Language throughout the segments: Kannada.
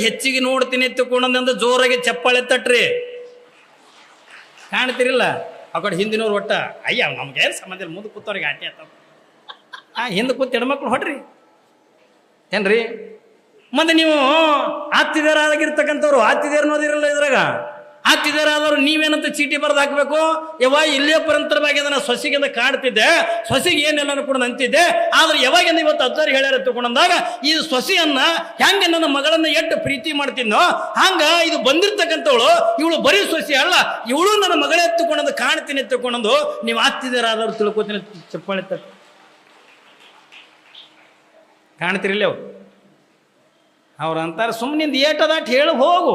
ಹೆಚ್ಚಿಗೆ ನೋಡ್ತೀನಿ ತಕೊಂಡಂದ ಜೋರಾಗಿ ಚಪ್ಪಾಳೆ ತಟ್ರಿ. ಕಾಣ್ತಿರಿಲ್ಲ ಆ ಕಡೆ ಹಿಂದಿನವ್ರು ಒಟ್ಟ ಅಯ್ಯ ನಮ್ಗೆ ಏನು ಸಂಬಂಧ ಇಲ್ಲ, ಮುಂದೆ ಕೂತವ್ರಿಗೆ ಆಟಿ ಆತ. ಹಿಂದೆ ಕೂತ್ ಹೆಣ್ಮಕ್ಳು ಹೊಡ್ರಿ ಏನ್ರಿ. ಮತ್ತೆ ನೀವು ಆತಿದೇರಾಗಿರ್ತಕ್ಕಂಥವ್ರು ಆತಿದೇರ್ ಅನ್ನೋದಿರಲ್ಲ ಇದ್ರಾಗ. ಆತಿದೇರಾದವ್ರು ನೀವೇನಂತ ಚೀಟಿ ಬರೆದು ಹಾಕ್ಬೇಕು, ಯಾವಾಗ ಇಲ್ಲೇ ಪರಂತರವಾಗಿ ಅದನ್ನ ಸೊಸಿಗಿಂದ ಕಾಡ್ತಿದ್ದೆ, ಸೊಸಿಗೆ ಏನೆಲ್ಲ ಕೂಡ ಅಂತಿದ್ದೆ. ಆದ್ರೆ ಯಾವಾಗಿಂದ ಇವತ್ತು ಅಜ್ಜಾರು ಹೇಳ್ಯಾರ ತಗೊಂಡಂದಾಗ ಈ ಸೊಸೆಯನ್ನ ಹೆಂಗೆ ನನ್ನ ಮಗಳನ್ನ ಎಷ್ಟು ಪ್ರೀತಿ ಮಾಡ್ತಿದ್ನೋ ಹಂಗ ಇದು ಬಂದಿರ್ತಕ್ಕಂಥವಳು ಇವಳು ಬರೀ ಸೊಸೆ ಅಲ್ಲ, ಇವಳು ನನ್ನ ಮಗಳೇ ಎತ್ತುಕೊಂಡಂದು ಕಾಣ್ತೀನಿ ಎತ್ತುಕೊಂಡಂದು ನೀವು ಆತಿದೇರಾದವ್ರು ತಿಳ್ಕೊತೀನಿ. ಚಪ್ಪಾಳೆ ತಕ್ಕ ಕಾಣ್ತಿರಿಲ್ಲ ಅವ್ರು ಅಂತಾರೆ ಸುಮ್ಮನಿಂದ ಏಟದಾಟ್ ಹೇಳಿ ಹೋಗು.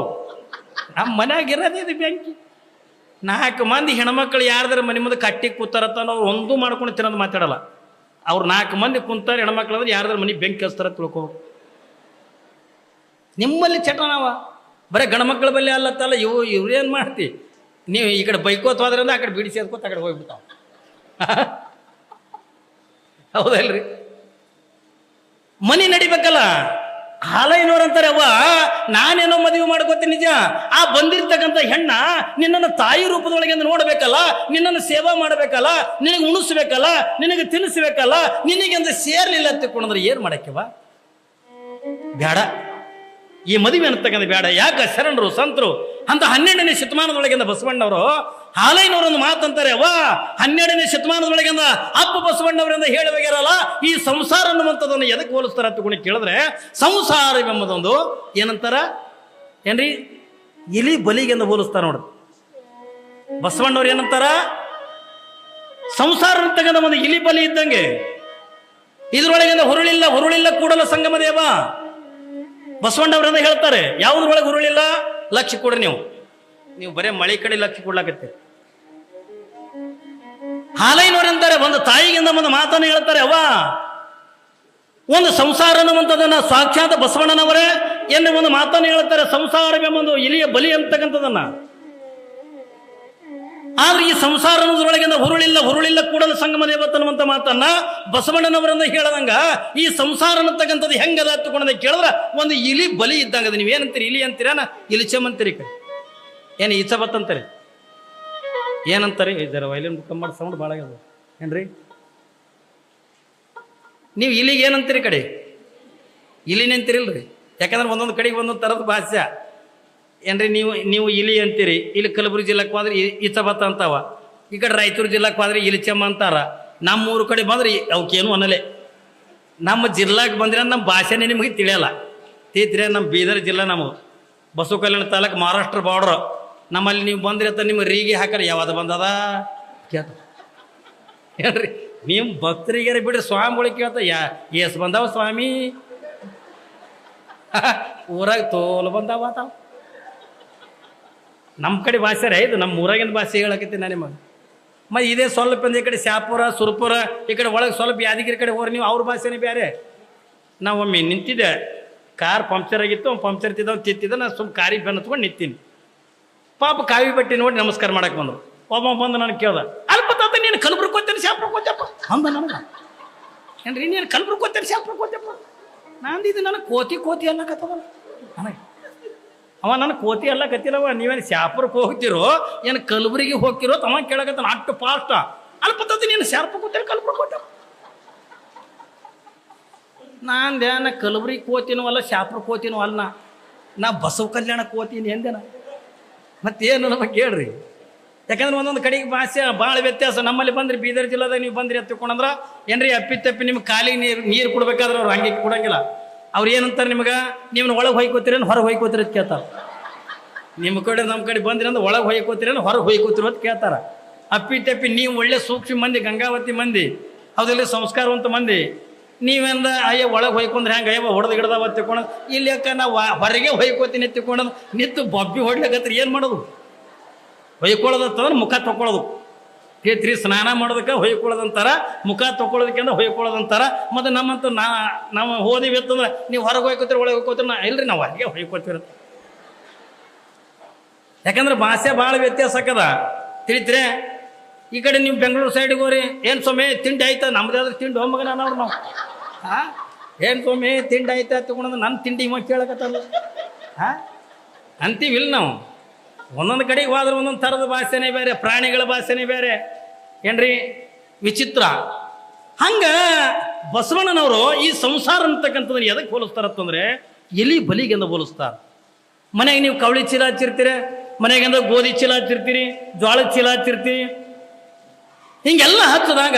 ನಮ್ಮ ಮನ್ಯಾಗ ಇರೋದಿದೆ ಬೆಂಕಿ. 4 ಮಂದಿ ಹೆಣ್ಮಕ್ಳು ಯಾರ್ದಾರ ಮನೆ ಮುಂದೆ ಕಟ್ಟಿ ಕೂತಾರತ್ತ ಅವ್ರು ಒಂದು ಮಾಡ್ಕೊಂಡು ತಿನ್ನೋದು ಮಾತಾಡಲ್ಲ. ಅವ್ರು 4 ಮಂದಿ ಕುಂತಾರೆ ಹೆಣ್ಮಕ್ಳು ಅಂದ್ರೆ ಯಾರ್ದಾರ ಮನೆ ಬೆಂಕಿ ಹಚ್ತಾರ ತಿಳ್ಕೋ. ನಿಮ್ಮಲ್ಲಿ ಚಟ ನಾವ ಬರೀ ಗಂಡ್ಮಕ್ಳ ಬಲ್ಲಿ ಅಲ್ಲತ್ತಲ್ಲ. ಇವ್ರೇನು ಮಾಡ್ತಿ ನೀವು ಈ ಕಡೆ ಬೈಕೋತ ಹೋದ್ರಿಂದ ಆ ಕಡೆ ಬಿಡಿಸಿ ಅದ್ಕೋತ ಆ ಕಡೆ ಹೋಗ್ಬಿಡ್ತಾವ. ಹೌದಲ್ರಿ? ಮನೆ ನಡಿಬೇಕಲ್ಲ. ಹಾಲೈನವ್ರಂತಾರೆ ಅವ್ವ ನಾನೇನೋ ಮದುವೆ ಮಾಡ್ಕೋತೀನಿ ನಿಜ, ಆ ಬಂದಿರ್ತಕ್ಕಂಥ ಹೆಣ್ಣ ನಿನ್ನನ್ನು ತಾಯಿ ರೂಪದೊಳಗೆ ನೋಡ್ಬೇಕಲ್ಲ, ನಿನ್ನನ್ನು ಸೇವಾ ಮಾಡ್ಬೇಕಲ್ಲ, ನಿನಗೆ ಉಣಿಸ್ಬೇಕಲ್ಲ, ನಿನಗೆ ತಿನ್ನಿಸ್ಬೇಕಲ್ಲ, ನಿನಗೆ ಅಂತ ಸೇರ್ಲಿಲ್ಲ ತಿಳ್ಕೊಂಡ್ರೆ ಏನ್ ಮಾಡಕ್ಕೆವ? ಬೇಡ, ಈ ಮದುವೆ ಅಂತಕ್ಕಂಥ ಬೇಡ. ಯಾಕೆ ಶರಣರು ಸಂತರು ಅಂತ 12ನೇ ಶತಮಾನದೊಳಗಿಂದ ಬಸವಣ್ಣವರು ಹಾಲೈನವರೊಂದು ಮಾತಂತಾರೆ. ಅವ್ವ 12ನೇ ಶತಮಾನದೊಳಗಿಂದ ಅಪ್ಪ ಬಸವಣ್ಣವರಿಂದ ಹೇಳುವಾಗೆರಲ್ಲ, ಈ ಸಂಸಾರ ಅನ್ನುವಂಥದ್ದನ್ನು ಎದಕ್ಕೆ ಹೋಲಿಸ್ತಾರ ತಗೊಂಡು ಕೇಳಿದ್ರೆ, ಸಂಸಾರವೆಂಬುದೊಂದು ಏನಂತಾರ ಏನ್ರಿ ಇಲಿ ಬಲಿಗೆಂದು ಹೋಲಿಸ್ತಾರ ನೋಡ್ರಿ. ಬಸವಣ್ಣವ್ರು ಏನಂತಾರ, ಸಂಸಾರ ಅಂತಕ್ಕಂಥ ಒಂದು ಇಲಿ ಬಲಿ ಇದ್ದಂಗೆ. ಇದ್ರೊಳಗಿಂದ ಹುರುಳಿಲ್ಲ ಕೂಡಲ ಸಂಗಮ ದೇವ ಬಸವಣ್ಣವರಿಂದ ಹೇಳ್ತಾರೆ. ಯಾವುದ್ರೊಳಗೆ ಹುರುಳಿಲ್ಲ? ಲಕ್ಷ ಕೊಡ್ರಿ. ನೀವು ಬರೇ ಮಳೆ ಕಡೆ ಲಕ್ಷ ಕೊಡ್ಲಾಕತ್ತೀರಿ. ಹಾಲೈನವರಂತಾರೆ ಒಂದು ತಾಯಿಗಿಂದ ಒಂದು ಮಾತನ್ನು ಹೇಳ್ತಾರೆ. ಅವ್ವ ಒಂದು ಸಂಸಾರ ಅನ್ನುವಂಥದ್ದನ್ನ ಸಾಕ್ಷಾತ್ ಬಸವಣ್ಣನವರೇ ಎನ್ನುವ ಒಂದು ಮಾತನ್ನು ಹೇಳ್ತಾರೆ. ಸಂಸಾರವೆಂಬುದು ಇಲಿಯ ಬಲಿ ಅಂತಕ್ಕಂಥದನ್ನ. ಆದ್ರೆ ಈ ಸಂಸಾರ ಅನ್ನೋದ್ರೊಳಗಿಂದ ಹುರುಳಿಲ್ಲ ಕೂಡಲ ಸಂಗಮ ದೇವತನ್ನುವಂತ ಮಾತನ್ನ ಬಸವಣ್ಣನವರನ್ನ ಹೇಳದಂಗ ಈ ಸಂಸಾರ ಅನ್ನತಕ್ಕಂಥದ್ದು ಹೆಂಗದ ಹತ್ತುಕೊಂಡ ಕೇಳಿದ್ರ ಒಂದು ಇಲಿ ಬಲಿ ಇದ್ದಂಗದ. ನೀವೇನಂತೀರಿ? ಇಲಿ ಅಂತೀರಾನ ಇಲಿಚಮಂತೀರಿ? ಏನು ಈಚಬತ್ ಅಂತಾರೆ? ಏನಂತಾರೆ? ಇದರ ವೈಲಿನ್ ಕಮ್ಮಡ್ ಸೌಂಡ್ ಭಾಳ ಆಗ್ಯದ ಏನ್ರಿ? ನೀವು ಇಲಿಗೆ ಏನಂತೀರಿ? ಕಡೆ ಇಲಿನಂತೀರಿಲ್ರಿ? ಯಾಕಂದ್ರೆ ಒಂದೊಂದು ಕಡೆಗೆ ಒಂದೊಂದು ಥರದ ಭಾಷೆ ಏನ್ರಿ. ನೀವು ಇಲಿ ಅಂತೀರಿ. ಇಲ್ಲಿ ಕಲಬುರಗಿ ಜಿಲ್ಲಾಕ್ಕೆ ಹೋದ್ರೆ ಈಚಬತ್ತ ಅಂತಾವ. ಈ ಕಡೆ ರಾಯಚೂರು ಜಿಲ್ಲಾಕ್ಕೆ ಹೋದ್ರೆ ಇಲಿಚಮ್ಮ ಅಂತಾರ. ನಮ್ಮೂರು ಕಡೆ ಬಂದ್ರೆ ಅವಕ್ಕೇನು ಅನ್ನಲೆ. ನಮ್ಮ ಜಿಲ್ಲಾಕ್ಕೆ ಬಂದ್ರೆ ನಮ್ಮ ಭಾಷೆನೇ ನಿಮಗೆ ತಿಳಿಯಲ್ಲ. ತೀತ್ರೆ ನಮ್ಮ ಬೀದರ್ ಜಿಲ್ಲಾ, ನಮ್ಮ ಬಸವ ಕಲ್ಯಾಣ ತಾಲೂಕು, ಮಹಾರಾಷ್ಟ್ರ ಬಾರ್ಡ್ರ್. ನಮ್ಮಲ್ಲಿ ನೀವು ಬಂದ್ರಿ ಅಂತ ನಿಮ್ಮ ರೀಗಿ ಹಾಕರಿ ಯಾವ್ದು ಬಂದದ ಕೇಳ್ತ ಹೇಳ್ರಿ. ನೀವು ಭಕ್ತರಿಗಾರ ಬಿಡ್ರಿ, ಸ್ವಾಮಿಗಳಿಗೆ ಕೇಳ್ತ ಎಸ್ ಬಂದಾವ ಸ್ವಾಮಿ? ಊರಾಗ ತೋಲು ಬಂದಾವ ತಾವ. ನಮ್ಮ ಕಡೆ ಭಾಷೆ ರೀ ಇದು, ನಮ್ಮ ಊರಾಗಿನ ಭಾಷೆ ಹೇಳಕತ್ತೀನಿ ನಾನು ನಿಮಗೆ. ಮತ್ತು ಇದೇ ಸ್ವಲ್ಪ ಈ ಕಡೆ ಶಾಪುರ ಸುರಪುರ ಈ ಕಡೆ ಒಳಗೆ ಸ್ವಲ್ಪ ಯಾದಗಿರಿ ಕಡೆ ಹೋಗ್ರಿ ನೀವು, ಅವ್ರ ಭಾಷೆನೇ ಬೇರೆ. ನಾವು ಒಮ್ಮೆ ನಿಂತಿದ್ದೆ, ಕಾರ್ ಪಂಕ್ಚರ್ ಆಗಿತ್ತು, ಪಂಕ್ಚರ್ ತಿತ್ತಿದ್ದ, ನಾನು ಸುಮ್ಮ ಕಾರಿಗೆ ಬೆನ್ನು ಹತ್ಕೊಂಡು ನಿಂತೀನಿ. ಪಾಪ ಕಾವಿ ಬಟ್ಟೆ ನೋಡಿ ನಮಸ್ಕಾರ ಮಾಡಕ್ಕೆ ಬಂದರು. ಒಬ್ಬ ಬಂದು ನನಗೆ ಕೇಳ್ದ, ಅಲ್ಪ ತಾತ ನೀನು ಕಲಬುರ್ಗಿ ಹೋಗ್ತೇನೆ ಶಾಪುರಕ್ಕೆ ಹೋಗ್ತಪ್ಪ ಅಂದ ನನಗೆ. ಏನ್ರಿ ನೀನು ಕಲಬುರ್ಗಿ ಹೋಗ್ತೇನೆ ಶಾಪುರಕ್ಕೆ ಹೋಗ್ತಪ್ಪ? ನಂದಿದ್ದು ನನಗೆ ಕೋತಿ ಅನ್ನಕತ್ತದಲ್ಲ ನನಗೆ. ಅವ ನನ್ನ ಕೋತಿ ಎಲ್ಲ ಕತ್ತಿಲ್ಲವ. ನೀವೇನು ಶಾಪುರಕ್ಕೆ ಹೋಗ್ತಿರೋ ಏನು ಕಲಬುರಗಿ ಹೋಗ್ತಿರೋ ತಮ್ಮ ಕೇಳಕತ್ತಾನ ಅಷ್ಟು ಫಾಸ್ಟ್. ಅಲ್ಪತ್ತದ ನೀನು ಶಾಪುರಕ್ಕೆ ಹೋಗ್ತೇನೆ ಕಲಬುರ್ಗಿ ಹೋಗ್ತೇವೆ. ನಾನ್ ಕಲಬುರಗಿ ಕೋತಿನೂ ಅಲ್ಲ, ಶಾಪುರಕ್ಕೆ ಕೋತಿನೂ ಅಲ್ಲ, ನಾ ಬಸವ ಕಲ್ಯಾಣಕ್ಕೆ ಕೋತೀನಿ ಎಂದೇನ. ಮತ್ತೇನು ನಮಗೆ ಕೇಳ್ರಿ. ಯಾಕಂದ್ರೆ ಒಂದೊಂದು ಕಡೆಗೆ ಭಾಷೆ ಭಾಳ ವ್ಯತ್ಯಾಸ. ನಮ್ಮಲ್ಲಿ ಬಂದ್ರಿ ಬೀದರ್ ಜಿಲ್ಲಾದಾಗ ನೀವು ಬಂದ್ರಿ ಎತ್ತಿಕೊಂಡ್ರ ಏನ್ರಿ ಅಪ್ಪಿ ನಿಮ್ಗೆ ಕಾಲಿಗೆ ನೀರು ಕೊಡ್ಬೇಕಾದ್ರೆ ಅವ್ರು ಹಂಗೆ ಕೊಡಂಗಿಲ್ಲ. ಅವ್ರು ಏನಂತಾರೆ ನಿಮ್ಗೆ, ನೀವನ್ನ ಒಳಗೆ ಹೊಯ್ಕೋತೀರೇನು ಹೊರಗೆ ಹೊಯ್ಕೋತೀರಿ ಅಂತ ಕೇಳ್ತಾರೆ. ನಿಮ್ಮ ಕಡೆ ನಮ್ಮ ಕಡೆ ಬಂದ್ರಿ ಅಂದ್ರೆ ಒಳಗೆ ಹೊಯ್ಕೋತೀರೇನು ಹೊರಗೆ ಹೊಯ್ಕೋತಿರೋ ಅಂತ ಕೇಳ್ತಾರೆ. ಅಪ್ಪಿ ನೀವು ಒಳ್ಳೆ ಸೂಕ್ಷ್ಮ ಮಂದಿ, ಗಂಗಾವತಿ ಮಂದಿ, ಹೌದಿಲ್ಲ ಸಂಸ್ಕಾರವಂತ ಮಂದಿ. ನೀವೆಂದ ಅಯ್ಯ ಒಳಗೆ ಹೊಯ್ಕೊಂಡ್ರೆ ಹೆಂಗೆ ಅಯ್ಯವ ಹೊಡೆದು ಗಿಡದಾವ ತಿಳ್ಕೊಂಡು ಇಲ್ಲಿ ಯಾಕೆ ನಾವು ಹೊರಗೆ ಹೊಯ್ಕೋತೀನಿ ತಿಳ್ಕೊಂಡೋದು ನಿಂತು ಬಬ್ಬಿ ಹೊಡ್ಲಿಕ್ಕತ್ರ ಏನು ಮಾಡೋದು? ಹೊಯ್ಕೊಳ್ಳೋದಂತಂದ್ರೆ ಮುಖ ತೊಗೊಳ್ಳೋದು. ಕೇತ್ರಿ ಸ್ನಾನ ಮಾಡೋದಕ್ಕೆ ಹೊಯ್ಕೊಳ್ಳೋದಂತಾರ, ಮುಖ ತೊಗೊಳೋದಕ್ಕೆ ಅಂದ್ರೆ ಹೊಯ್ಕೊಳ್ಳೋದಂತಾರ. ಮತ್ತು ನಮ್ಮಂತೂ ನಾವು ಹೋದಿವಿ ಅಂತಂದ್ರೆ ನೀವು ಹೊರಗೆ ಹೊಯ್ಕೋತೀರಿ ಒಳಗೆ ಹೋಯ್ಕೋತೀರಿ, ಇಲ್ರಿ ನಾವು ಹೊರಗೆ ಹೊಯ್ಕೋತೀರಂತ. ಯಾಕಂದ್ರೆ ಭಾಷೆ ಭಾಳ ವ್ಯತ್ಯಾಸ ಆಕದ ತಿಳಿತ್ರೆ. ಈ ಕಡೆ ನೀವು ಬೆಂಗಳೂರು ಸೈಡಿಗೆ ಹೋಗ್ರಿ, ಏನು ಸೊಮ್ಮೆ ತಿಂಡಿ ಆಯ್ತಾ? ನಮ್ದು ಯಾವ್ದು ತಿಂಡಿ ಹೋಮಗ ನಾವು ಏನು ಸೊಮ್ಮೆ ತಿಂಡಿ ಆಯ್ತಾ ತಗೊಂಡು ನನ್ನ ತಿಂಡಿ ಇವಾಗ ಕೇಳಕತ್ತಲ್ಲ. ಹಾಂ ಅಂತೀವಿಲ್ಲ ನಾವು. ಒಂದೊಂದು ಕಡೆಗೆ ಹೋದ್ರೆ ಒಂದೊಂದು ಥರದ ಭಾಷೆನೇ ಬೇರೆ, ಪ್ರಾಣಿಗಳ ಭಾಷೆನೇ ಬೇರೆ ಏನ್ರಿ, ವಿಚಿತ್ರ. ಹಂಗೆ ಬಸವಣ್ಣನವರು ಈ ಸಂಸಾರ ಅಂತಕ್ಕಂಥದ್ದನ್ನು ಎದಕ್ಕೆ ಹೋಲಿಸ್ತಾರತ್ತಂದ್ರೆ ಎಲಿ ಬಲಿಗೆಂದು ಹೋಲಿಸ್ತಾರೆ. ಮನೆಗೆ ನೀವು ಕವಳಿ ಚೀಲ ಹಚ್ಚಿರ್ತೀರಿ, ಮನೆಗೆಂದ ಗೋಧಿ ಚೀಲ ಹಚ್ಚಿರ್ತೀರಿ, ಜೋಳದ ಚೀಲ ಹಚ್ಚಿರ್ತೀರಿ. ಹಿಂಗೆಲ್ಲ ಹಚ್ಚಿದಾಗ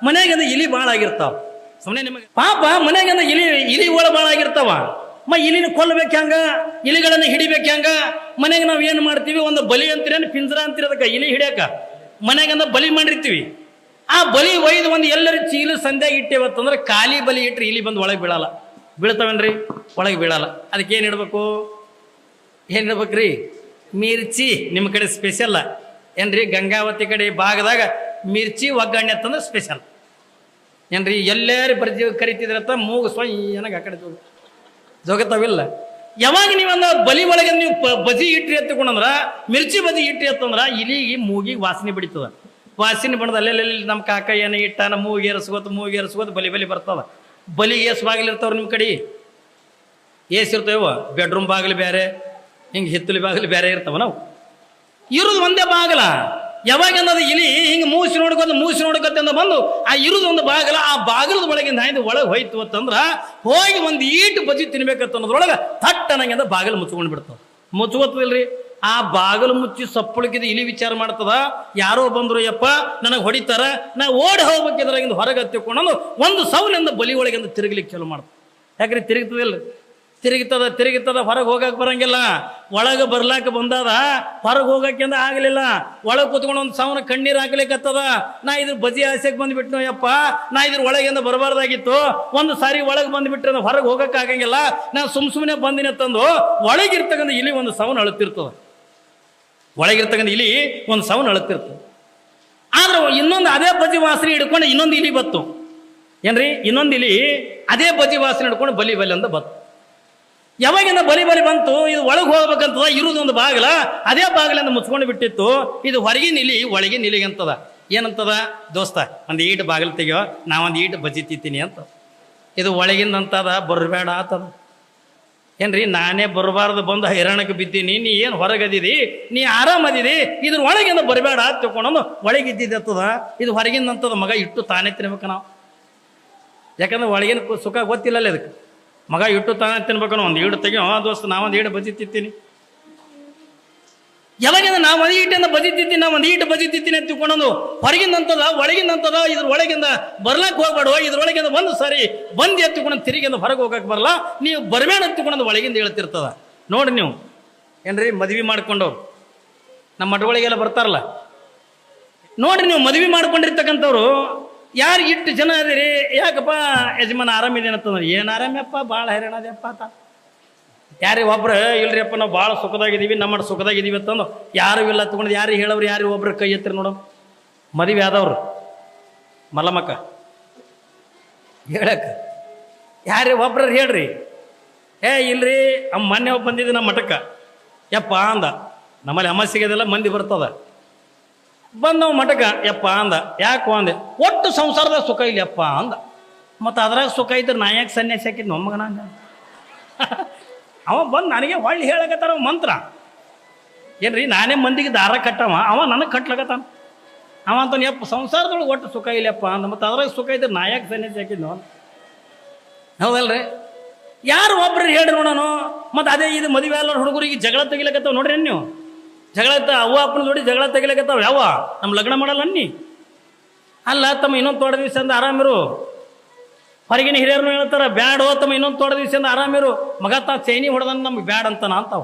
ಮನೆಗೆಂದ ಇಲಿ ಭಾಳ ಆಗಿರ್ತಾವ. ಸುಮ್ಮನೆ ನಿಮಗೆ ಪಾಪ ಮನೆಗೆಂದ ಇಲಿ ಒಳ ಭಾಳ ಆಗಿರ್ತಾವ. ಇಲಿನ ಕೊಲ್ಲಬೇಕು ಹೆಂಗ, ಇಲಿಗಳನ್ನು ಹಿಡಿಬೇಕು ಹೆಂಗ? ಮನೆಗೆ ನಾವು ಏನು ಮಾಡ್ತೀವಿ, ಒಂದು ಬಲಿ ಅಂತೀರೇನು ಪಿಂಜರ ಅಂತೀರಿ ಅದಕ್ಕೆ ಇಲಿ ಹಿಡಿಯಕ. ಮನೆಗೆಂದ ಬಲಿ ಮಾಡಿರ್ತೀವಿ. ಆ ಬಲಿ ಒಯ್ದು ಒಂದು ಎಲ್ಲರ ಚೀಲು ಸಂಧ್ಯಾಗ ಇಟ್ಟೇವತ್ತಂದ್ರೆ ಖಾಲಿ ಬಲಿ ಇಟ್ರಿ ಇಲಿ ಬಂದು ಒಳಗೆ ಬೀಳಲ್ಲ. ಬೀಳ್ತಾವೇನ್ರಿ? ಒಳಗೆ ಬೀಳಲ್ಲ. ಅದಕ್ಕೆ ಏನು ಇಡ್ಬೇಕು? ಏನು ಇಡ್ಬೇಕ್ರಿ? ಮಿರ್ಚಿ. ನಿಮ್ಮ ಕಡೆ ಸ್ಪೆಷಲ್ ಏನ್ರಿ? ಗಂಗಾವತಿ ಕಡೆ ಭಾಗದಾಗ ಮಿರ್ಚಿ ಒಗ್ಗರಣೆ ಅಂತಂದ್ರೆ ಸ್ಪೆಷಲ್ ಏನ್ರಿ? ಎಲ್ಲರೂ ಬರ್ಜಿ ಕರಿತಿದ್ರತ್ತ ಮೂಗು ಏನಾಗ ಆ ಕಡೆ ಜೋಗತಾವಿಲ್ಲ. ಯಾವಾಗ ನೀವೊಂದು ಬಲಿ ಒಳಗೆ ನೀವು ಬಜಿ ಇಟ್ರಿ ಎತ್ತಕೊಂಡ್ರ, ಮಿರ್ಚಿ ಬಜಿ ಇಟ್ರಿ ಅಂತಂದ್ರ ಇಲಿಗೆ ಮೂಗಿಗೆ ವಾಸನೆ ಬಿಡಿತದ. ವಾಸನೆ ಬಣ್ಣದ ಅಲ್ಲೆಲ್ಲಿ ನಮ್ಮ ಕಾಕ ಏನೇ ಇಟ್ಟಾನ ಮೂಗೇರಿಸ್ಕೋತ ಬಲಿ ಬರ್ತದ. ಬಲಿಗೆ ಏಸು ಬಾಗಿಲು ಇರ್ತಾವ್ರ ನಿಮ್ಮ ಕಡೆ? ಏಸಿರ್ತಾವ. ಬೆಡ್ರೂಮ್ ಬಾಗಿಲು ಬೇರೆ, ಹಿಂಗೆ ಹಿತ್ತಲಿ ಬಾಗಿಲು ಬೇರೆ ಇರ್ತಾವ. ನಾವು ಇರೋದು ಒಂದೇ ಬಾಗಿಲ. ಯಾವಾಗ ಅನ್ನೋದು ಇಲಿ ಹಿಂಗೆ ಮೂಸಿ ನೋಡ್ಕೊತ ಅಂದ ಬಂದು ಆ ಇರುದು ಒಂದು ಬಾಗಿಲ, ಆ ಬಾಗಿಲದ ಒಳಗಿಂದ ಹಾಯ್ದು ಒಳಗೆ ಹೋಯ್ತು ಅಂತಂದ್ರ ಹೋಗಿ ಒಂದು ಈಟು ಬಜಿ ತಿನ್ಬೇಕಂತ ಅನ್ನೋದ್ರೊಳಗೆ ಥಟ್ ಅನ್ನಂಗಿಂದ ಬಾಗಿಲು ಮುಚ್ಕೊಂಡು ಬಿಡ್ತದ. ಮುಚ್ಕೋತದಿಲ್ರಿ? ಆ ಬಾಗಿಲು ಮುಚ್ಚಿ ಸಪ್ಪಳಕ್ಕಿದ ಇಲಿ ವಿಚಾರ ಮಾಡ್ತದ, ಯಾರೋ ಬಂದ್ರು ಯಪ್ಪ ನನಗೆ ಹೊಡಿತಾರ, ನಾ ಓಡಿ ಹೋಗ್ಬೇಕಿದ್ರಾಗಿಂದ ಹೊರಗೆ ಹತ್ತಿಕೊಂಡು ಒಂದು ಸೌಲಿಂದ ಬಲಿ ಒಳಗಿಂದ ತಿರುಗಲಿಕ್ಕೆ ಚಾಲು ಮಾಡ್ತದೆ. ಯಾಕ್ರಿ? ತಿರುಗಿತದ ಹೊರಗೆ ಹೋಗಕ್ಕೆ ಬರಂಗಿಲ್ಲ. ಒಳಗೆ ಬರ್ಲಾಕ ಬಂದದ, ಹೊರಗೆ ಹೋಗಕ್ಕಿಂದ ಆಗಲಿಲ್ಲ. ಒಳಗೆ ಕೂತ್ಕೊಂಡು ಒಂದು ಸಾವಿರ ಕಣ್ಣೀರು ಹಾಕ್ಲಿಕ್ಕತ್ತದ. ನಾ ಇದ್ರ ಬಜಿ ಆಸೆಗೆ ಬಂದ್ಬಿಟ್ನೋ ಯಪ್ಪ, ನಾ ಇದ್ರ ಒಳಗಿಂದ ಬರಬಾರ್ದಾಗಿತ್ತು. ಒಂದು ಸಾರಿ ಒಳಗೆ ಬಂದ್ಬಿಟ್ರೆ ಹೊರಗೆ ಹೋಗಕ್ಕೆ ಆಗಂಗಿಲ್ಲ, ನಾ ಸುಮ್ಮನೆ ಬಂದಿನ ತಂದು ಒಳಗಿರ್ತಕ್ಕಂಥ ಇಲಿ ಒಂದು ಸೌನ್ ಅಳುತ್ತಿರ್ತದ. ಒಳಗಿರ್ತಕ್ಕಂಥ ಇಲಿ ಒಂದು ಸೌನ್ ಅಳುತ್ತಿರ್ತದೆ. ಆದ್ರೆ ಇನ್ನೊಂದು ಅದೇ ಬಜಿ ವಾಸನೆ ಹಿಡ್ಕೊಂಡು ಇನ್ನೊಂದು ಇಲಿ ಬತ್ತು ಏನ್ರಿ? ಇನ್ನೊಂದು ಇಲಿ ಅದೇ ಬಜಿ ವಾಸನೆ ಹಿಡ್ಕೊಂಡು ಬಲಿ ಅಂತ ಬತ್ತು. ಯಾವಾಗಿಂದ ಬಲಿ ಬಂತು, ಇದು ಒಳಗೆ ಹೋಗ್ಬೇಕಂತದ. ಇರುವುದೊಂದು ಬಾಗಿಲ, ಅದೇ ಬಾಗಿಲಿಂದ ಮುಚ್ಕೊಂಡು ಬಿಟ್ಟಿತ್ತು. ಇದು ಹೊರಗಿನ ಇಲಿ ಒಳಗಿನ ಇಲಿಗೆ ಅಂತದ. ಏನಂತದ? ದೋಸ್ತ ಒಂದು ಈಟು ಬಾಗಿಲು ತೆಗಿಯೋ, ನಾವೊಂದು ಈಟು ಬಜಿ ತಿಂತೀನಿ ಅಂತ. ಇದು ಒಳಗಿಂದ ಅಂತದ, ಬರಬೇಡ ಆತದ ಏನ್ರಿ? ನಾನೇ ಬರಬಾರ್ದು ಬಂದು ಹೈರಾಣಕ್ಕೆ ಬಿದ್ದೀನಿ, ನೀ ಏನು ಹೊರಗದಿದಿ, ನೀ ಆರಾಮದಿದಿ, ಇದ್ರ ಒಳಗಿಂದ ಬರಬೇಡ ಅಂತ ತಿಳ್ಕೊಂಡು ಒಳಗಿದ್ದಿದ್ದತ್ತದ. ಇದು ಹೊರಗಿಂದ ಅಂತದ. ಮಗ ಇಟ್ಟು ತಾನೇ ತಿನ್ಬೇಕು ನಾವು, ಯಾಕಂದ್ರೆ ಒಳಗಿನ ಸುಖ ಗೊತ್ತಿಲ್ಲಲ್ಲ ಅದಕ್ಕೆ. ಮಗ ಇಟ್ಟು ತಾನೇ ತಿನ್ಬೇಕು. ಒಂದು ಈಡು ತೆಗಿಯೋ ದೋಸ್ತ, ನಾವೊಂದು ಈಡು ಬಜಿ ತಿಂತೀನಿ. ಯಾವಾಗಿಂದ ನಾವು ಒಂದು ಈಟಿಂದ ಬಜಿ ತಿಂತೀನಿ, ನಾವು ಒಂದು ಈಟು ಬಜಿ ತಿಂತೀನಿ ಅಂತ ತಿಳ್ಕೊಂಡು ಹೊರಗಿಂದಂತದ ಒಳಗಿಂದಂತದ. ಇದ್ರ ಒಳಗಿಂದ ಬರ್ಲಾಕ್ ಹೋಗ್ಬೇಡ, ಇದ್ರೊಳಗಿಂದ ಒಂದು ಸಾರಿ ಬಂದು ಎತ್ತಿಕೊಂಡು ತಿರುಗಿಂದ ಹೊರಗೆ ಹೋಗಕ್ಕೆ ಬರಲ್ಲ, ನೀವು ಬರಬೇಡ ಅಂತ ತಿಳ್ಕೊಂಡು ಒಳಗಿಂದ ಹೇಳ್ತಿರ್ತದ. ನೋಡಿ ನೀವು ಏನ್ರಿ, ಮದ್ವೆ ಮಾಡ್ಕೊಂಡು ನಮ್ಮ ಮಠಗಳಿಗೆಲ್ಲ ಬರ್ತಾರಲ್ಲ ನೋಡ್ರಿ, ನೀವು ಮದ್ವೆ ಮಾಡ್ಕೊಂಡಿರ್ತಕ್ಕಂಥವ್ರು ಯಾರು ಇಟ್ಟು ಜನ ಅದಿರಿ, ಯಾಕಪ್ಪ ಯಜಮಾನ ಆರಾಮಿದೇನಂತಂದ್ರೆ, ಏನು ಆರಾಮ್ಯಪ್ಪ, ಭಾಳ ಹೈರಾಣ ಅದೇಪ್ಪ ಅಂತ. ಯಾರೇ ಒಬ್ರು ಇಲ್ರಿ ಅಪ್ಪ ನಾವು ಭಾಳ ಸುಖದಾಗಿದ್ದೀವಿ, ನಮ್ಮ ಸುಖದಾಗಿದ್ದೀವಿ ಅಂತಂದು ಯಾರು ಇಲ್ಲ ತಗೊಂಡು ಯಾರಿಗೆ ಹೇಳವ್ರು, ಯಾರು ಒಬ್ರು ಕೈ ಎತ್ತಿರಿ ನೋಡು. ಮದುವೆ ಆದವ್ರು ಮಲ್ಲಮ್ಮಕ್ಕ ಹೇಳಕ್ಕೆ ಯಾರೇ ಒಬ್ರು ಹೇಳ್ರಿ, ಇಲ್ರಿ ಮೊನ್ನೆ ಒಬ್ಬ ಬಂದಿದ್ದೆ ನಮ್ಮ ಮಠಕ್ಕೆ ಯಪ್ಪ ಅಂದ. ನಮ್ಮಲ್ಲಿ ಅಮಾಸಿಗೆದೆಲ್ಲ ಮಂದಿ ಬರ್ತದ. ಬಂದು ನಾವು ಮಠಕ್ಕೆ ಯಪ್ಪ ಅಂದ. ಯಾಕೋ ಅಂದೆ, ಒಟ್ಟು ಸಂಸಾರದಾಗ ಸುಖ ಇಲ್ಲ ಯಪ್ಪ ಅಂದ. ಮತ್ತು ಅದ್ರಾಗ ಸುಖ ಇದ್ರೆ ನಾ ಯಾಕೆ ಸನ್ಯಾಸಿ ಹಾಕಿದ್ ಮೊಮ್ಮಗನ ಅಂದ. ಅವ ಬಂದು ನನಗೆ ಹೊಳ್ಳಿ ಹೇಳಕತ್ತಾರ ಮಂತ್ರ ಏನ್ರಿ, ನಾನೇ ಮಂದಿಗೆ ದಾರ ಕಟ್ಟವ, ಅವ ನನಗೆ ಕಟ್ಲಕತ್ತಾನ. ಅವ ಅಂತಾನೆ ಯಪ್ಪ ಸಂಸಾರದೊಳಗೆ ಒಟ್ಟು ಸುಖ ಇಲ್ಲಪ್ಪ ಅಂದ. ಮತ್ತು ಅದ್ರಾಗ ಸುಖ ಇದ್ರೆ ನಾ ಯಾಕೆ ಸನ್ಯಾಸಿ ಹಾಕಿದ್ನು. ಹೌದಲ್ರಿ? ಯಾರು ಒಬ್ರು ಹೇಳ್ರಿ ನೋಡೋಣ. ಮತ್ತು ಅದೇ ಇದು ಮದುವೆ ಎಲ್ಲ ಹುಡುಗರಿಗೆ ಜಗಳ ತೆಗಿಲಕತ್ತಾವ ನೋಡ್ರಿ. ನೀವು ಜಗಳ ಅವ್ವ ಅಪ್ಪನ ಜೋಡಿ ಜಗಳ ತೆಗಿಲಕತ್ತಾವ. ಯಾವ ನಮ್ಮ ಲಗ್ನ ಮಾಡಲ್ಲ ಅನ್ನಿ ಅಲ್ಲ ತಮ್ಮ, ಇನ್ನೊಂದು ತೋಟ ದಿವಸ ಅಂದ ಆರಾಮಿರು. ಹೊರಗಿನ ಹಿರಿಯರು ಹೇಳ್ತಾರ, ಬ್ಯಾಡೋ ತಮ್ಮ ಇನ್ನೊಂದು ತೋಟ ದಿವಸ ಅಂದ ಆರಾಮಿರು. ಮಗ ತಾ ಚೈನಿ ಹೊಡೆದನ್ ನಮ್ಗೆ ಬ್ಯಾಡ ಅಂತಾನ ಅಂತಾವ.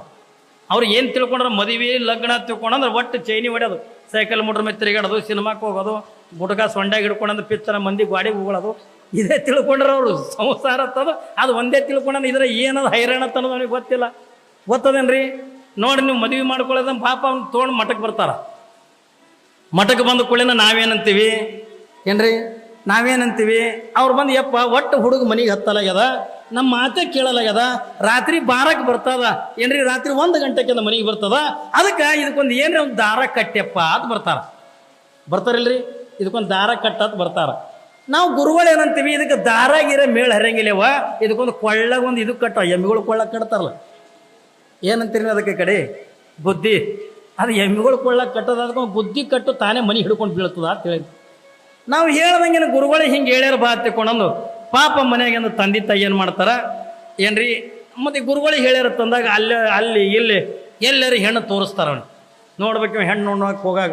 ಅವ್ರು ಏನು ತಿಳ್ಕೊಂಡ್ರೆ ಮದುವೆ ಲಗ್ನ ತಿಳ್ಕೊಂಡ್ರೆ ಒಟ್ಟು ಚೈನಿ ಹೊಡ್ಯೋದು, ಸೈಕಲ್ ಮೋಟ್ರ್ ಮೇಲೆ ತಿರುಗಾಡೋದು, ಸಿನಿಮಾಕ್ಕೆ ಹೋಗೋದು, ಗುಟ್ಕ ಸೊಂಡ್ಯಾಗಿ ಹಿಡ್ಕೊಂಡಂದು ಪಿಚ್ಚರ ಮಂದಿ ಗಾಡಿಗೆ ಹೋಗೋದು, ಇದೇ ತಿಳ್ಕೊಂಡ್ರೆ ಅವರು ಸಂಸಾರ ಅಂತದ. ಅದು ಒಂದೇ ತಿಳ್ಕೊಂಡ ಇದ್ರೆ ಏನದು ಹೈರಾಣ ಅನ್ನೋದು ಅವ್ನಿಗೆ ಗೊತ್ತಿಲ್ಲ. ಗೊತ್ತದೇನ್ರಿ? ನೋಡಿ ನೀವು ಮದುವೆ ಮಾಡ್ಕೊಳ್ಳೋದ ಪಾಪ ಅವ್ನು ತೊಗೊಂಡು ಮಠಕ್ಕೆ ಬರ್ತಾರ. ಮಠಕ್ಕೆ ಬಂದ ಕೂಡಲಿನ ನಾವೇನಂತೀವಿ ಏನ್ರಿ, ನಾವೇನಂತೀವಿ, ಅವ್ರು ಬಂದು ಯಪ್ಪ ಒಟ್ಟು ಹುಡುಗ ಮನೆಗೆ ಹತ್ತಲಾಗ್ಯದ, ನಮ್ಮ ಮಾತೇ ಕೇಳಲಾಗ್ಯದ, ರಾತ್ರಿ ಬಾರಕ್ಕೆ ಬರ್ತದ ಏನ್ರಿ, ರಾತ್ರಿ 1 ಗಂಟೆಗಿಂದ ಮನೆಗೆ ಬರ್ತದ, ಅದಕ್ಕೆ ಇದಕ್ಕೊಂದು ಏನ್ರಿ ಒಂದು ದಾರ ಕಟ್ಟೆಪ್ಪ ಅಂತ ಬರ್ತಾರಿಲ್ರಿ, ಇದಕ್ಕೊಂದು ದಾರ ಕಟ್ಟತ್ ಬರ್ತಾರ. ನಾವು ಗುರುಗಳು ಏನಂತೀವಿ, ಇದಕ್ಕೆ ದಾರಾಗಿರೋ ಮೇಳ ಹರಿಯಂಗಿಲ್ಲವ, ಇದಕ್ಕೊಂದು ಕೊಳ್ಳಾಗ ಒಂದು ಇದು ಕಟ್ಟ, ಎಮ್ಮಿಗಳು ಕೊಳ್ಳ ಕಟ್ತಾರಲ್ಲ, ಏನಂತೀರಿ ಅದಕ್ಕೆ ಕಡೆ ಬುದ್ಧಿ. ಅದು ಎಮ್ಮೆಗಳು ಕೊಳ್ಳಕ್ಕೆ ಕಟ್ಟೋದು ಅದಕ್ಕೆ ಬುದ್ಧಿ ಕಟ್ಟು ತಾನೇ ಮನೆ ಹಿಡ್ಕೊಂಡು ಬೀಳ್ತದ ಅಂತ ಹೇಳಿ ನಾವು ಹೇಳ್ದಂಗೆ ಗುರುಗಳು ಹಿಂಗೆ ಹೇಳ್ಯಾರ ಬಾ ತಿಳ್ಕೊಂಡಂದು ಪಾಪ ಮನೆಯಾಗಿಂದ ತಂದೆ ತಾಯಿ ಏನು ಮಾಡ್ತಾರ ಏನ್ರಿ ಮತ್ತು ಗುರುಗಳಿಗೆ ಹೇಳ್ಯಾರ ತಂದಾಗ ಅಲ್ಲಿ ಇಲ್ಲಿ ಎಲ್ಲರೂ ಹೆಣ್ಣು ತೋರಿಸ್ತಾರ ಅವ್ನು ನೋಡ್ಬೇಕು ಹೆಣ್ಣು ನೋಡೋಕೆ ಹೋಗಾಗ